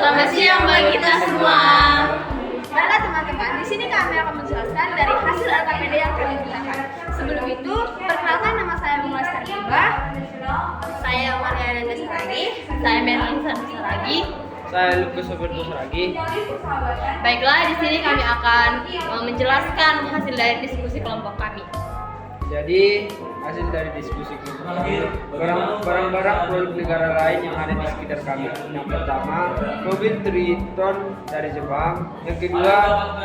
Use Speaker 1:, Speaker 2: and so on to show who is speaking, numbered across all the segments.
Speaker 1: Selamat siang bagi kita semua.
Speaker 2: Baiklah teman-teman, di sini kami akan menjelaskan dari hasil LKPD yang kami gunakan. Sebelum itu, perkenalkan nama saya Bunga Startiba.
Speaker 1: Saya Mariana Saragi. Saya Melisa Saragi.
Speaker 3: Saya Lukas Roberto Saragi.
Speaker 1: Baiklah, di sini kami akan menjelaskan hasil dari diskusi kelompok kami.
Speaker 3: Jadi hasil dari diskusi kami, barang-barang produk negara lain yang ada di sekitar kami. Yang pertama, mobil Triton dari Jepang. Yang kedua,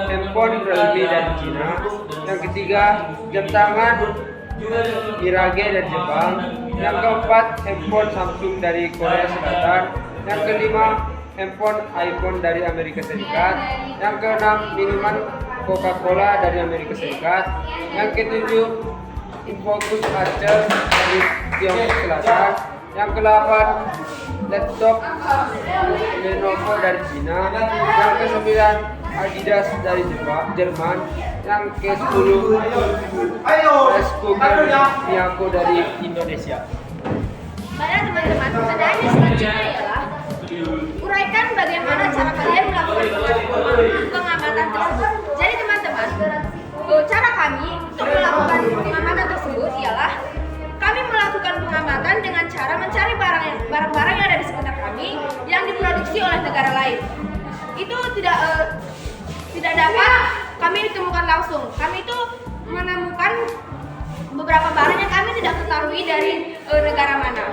Speaker 3: handphone Realme dari Cina. Yang ketiga, jam tangan Mirage dari Jepang. Yang keempat, handphone Samsung dari Korea Selatan. Yang kelima, handphone iPhone dari Amerika Serikat. Yang keenam, minuman Coca-Cola dari Amerika Serikat. Yang ketujuh, Infocus Acer dari Tiongkok Selatan. Yang ke-8, laptop Lenovo dari Cina. Yang ke-9, Adidas dari Jerman. Yang ke-10, Rice Cooker Miyako dari Indonesia.
Speaker 2: Baiklah teman-teman, pertanyaannya selanjutnya ialah uraikan bagaimana cara kalian melakukan pengamatan tersebut. Jadi teman-teman, cara kami untuk melakukan pengamatan tersebut ialah kami melakukan pengamatan dengan cara mencari barang-barang yang ada di sekitar kami yang diproduksi oleh negara lain. Itu tidak dapat kami ditemukan langsung. Kami itu menemukan beberapa barang yang kami tidak ketahui dari negara mana.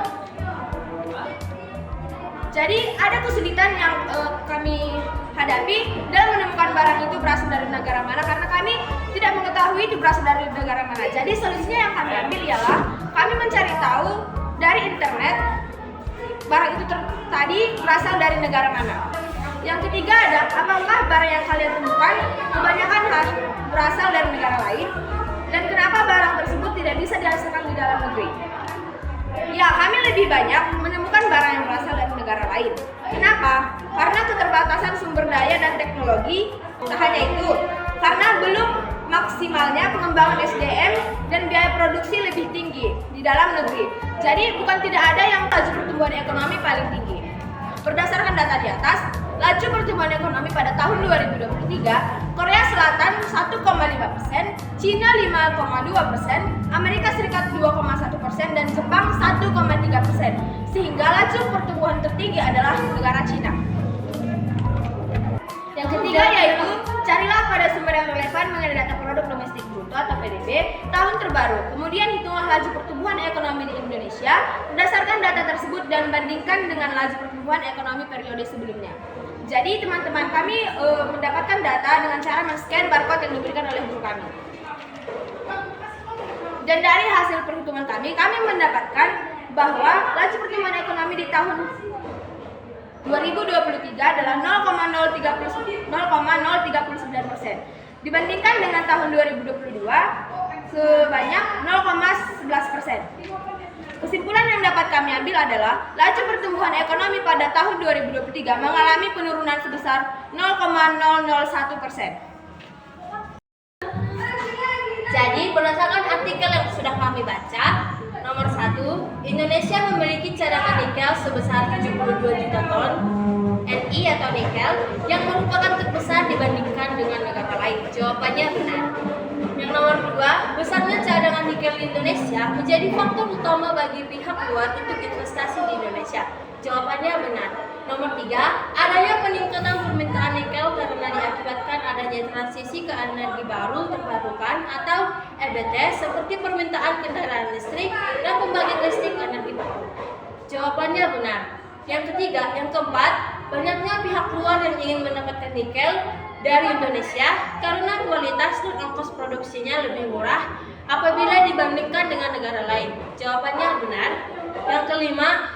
Speaker 2: Jadi ada kesulitan yang kami hadapi dalam menemukan barang itu berasal dari negara mana karena kami tidak mengetahui itu berasal dari negara mana. Jadi solusinya yang kami ambil ialah kami mencari tahu dari internet barang itu tadi berasal dari negara mana. Yang ketiga ada apakah barang yang kalian temukan kebanyakan berasal dari negara lain dan kenapa barang tersebut tidak bisa dihasilkan di dalam negeri. Ya, kami lebih banyak menemukan barang yang berasal dari negara lain. Kenapa? Karena keterbatasan sumber daya dan teknologi. Tak hanya itu, karena belum maksimalnya pengembangan SDM dan biaya produksi lebih tinggi di dalam negeri. Jadi bukan tidak ada yang laju pertumbuhan ekonomi paling tinggi. Berdasarkan data di atas, laju pertumbuhan ekonomi pada tahun 2023, Korea Selatan 1,5%, Cina 5,2%, Amerika Serikat 2,1%, dan Jepang 1,3%. Sehingga laju pertumbuhan tertinggi adalah negara Cina. Yang ketiga yaitu carilah pada sumber yang relevan mengenai data produk domestik bruto atau PDB tahun terbaru. Kemudian hitunglah laju pertumbuhan ekonomi di Indonesia berdasarkan data tersebut dan bandingkan dengan laju pertumbuhan ekonomi periode sebelumnya. Jadi teman-teman kami mendapatkan data dengan cara men-scan barcode yang diberikan oleh guru kami. Dan dari hasil perhitungan kami mendapatkan bahwa laju pertumbuhan ekonomi di tahun 2023 adalah 0,039%. Dibandingkan dengan tahun 2022 sebanyak 0,11%. Kesimpulan yang dapat kami ambil adalah laju pertumbuhan ekonomi pada tahun 2023 mengalami penurunan sebesar 0,001%.
Speaker 1: Jadi berdasarkan artikel yang sudah kami baca, nomor 1, Indonesia memiliki cadangan nikel sebesar 72 juta ton Ni atau nikel yang merupakan terbesar dibandingkan dengan negara lain. Jawabannya benar. Yang nomor 2, besarnya cadangan nikel di Indonesia menjadi faktor utama bagi pihak luar untuk investasi di Indonesia. Jawabannya benar. Nomor 3, adanya peningkatan permintaan nikel karena diakibatkan adanya transisi ke energi baru terbarukan atau EBT seperti permintaan kendaraan listrik dan pembangkit listrik energi baru. Jawabannya benar. Yang ketiga, yang keempat, banyaknya pihak luar yang ingin mendapatkan nikel dari Indonesia karena kualitas dan ongkos produksinya lebih murah apabila dibandingkan dengan negara lain. Jawabannya benar. Yang kelima,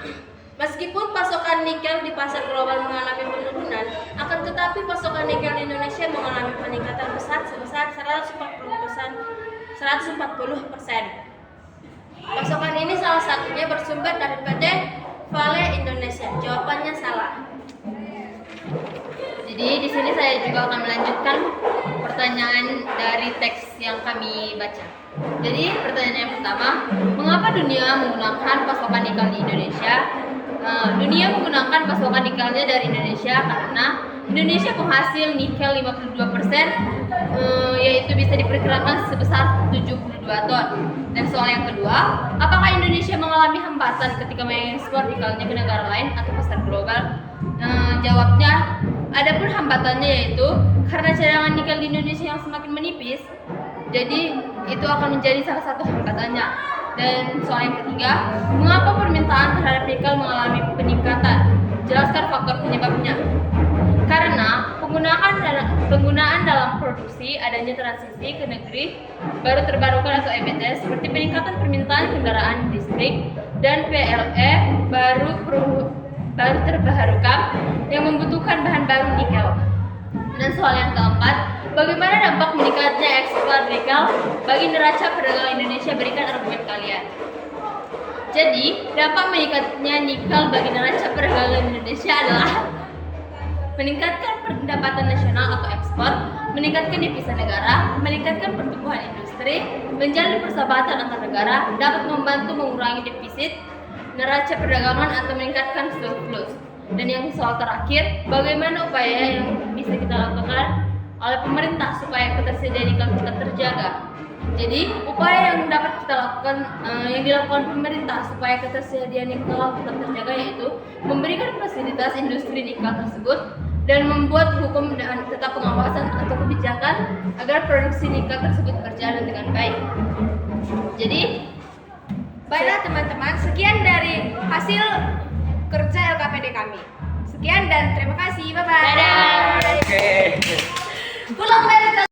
Speaker 1: meskipun pasokan nikel di pasar global mengalami penurunan, akan tetapi pasokan nikel di Indonesia mengalami peningkatan besar sebesar 140%. Pasokan ini salah satunya bersumber dari PT Vale Indonesia. Jawabannya salah.
Speaker 4: Jadi di sini saya juga akan melanjutkan pertanyaan dari teks yang kami baca. Jadi pertanyaan yang pertama, mengapa dunia menggunakan pasokan nikel di Indonesia? dunia menggunakan pasokan nikelnya dari Indonesia karena Indonesia penghasil nikel 52%, yaitu bisa diperkirakan sebesar 72 ton. Dan soal yang kedua, apakah Indonesia mengalami hambatan ketika mengekspor nikelnya ke negara lain atau pasar global? Jawabnya, adapun hambatannya yaitu karena cadangan nikel di Indonesia yang semakin menipis, jadi itu akan menjadi salah satu hambatannya. Dan soal yang ketiga, mengapa permintaan terhadap nikel mengalami peningkatan? Jelaskan faktor penyebabnya. Karena penggunaan dalam produksi adanya transisi ke negeri baru terbarukan atau EBT seperti peningkatan permintaan kendaraan listrik dan PLE baru terbarukan yang membutuhkan bahan baru nikel. Dan soal yang keempat, bagaimana dampak meningkatnya ekspor nikel bagi neraca perdagangan Indonesia? Berikan argumen kalian. Jadi, dampak meningkatnya nikel bagi neraca perdagangan Indonesia adalah meningkatkan pendapatan nasional atau ekspor, meningkatkan devisa negara, meningkatkan pertumbuhan industri, menjalin persahabatan antar negara, dapat membantu mengurangi defisit neraca perdagangan atau meningkatkan surplus. Dan yang soal terakhir, bagaimana upaya yang bisa kita lakukan oleh pemerintah supaya ketersediaan nikel tetap terjaga? Jadi, upaya yang dapat kita lakukan, yang dilakukan pemerintah supaya ketersediaan nikel tetap terjaga yaitu memberikan fasilitas industri nikel tersebut dan membuat hukum dan tetap pengawasan atau kebijakan agar produksi nikel tersebut berjalan dengan baik. Jadi,
Speaker 2: Baiklah teman-teman, sekian dari hasil kerja LKPD kami. Sekian dan terima kasih. Bye-bye.
Speaker 4: dadah.
Speaker 3: Oke.
Speaker 2: Pulang dari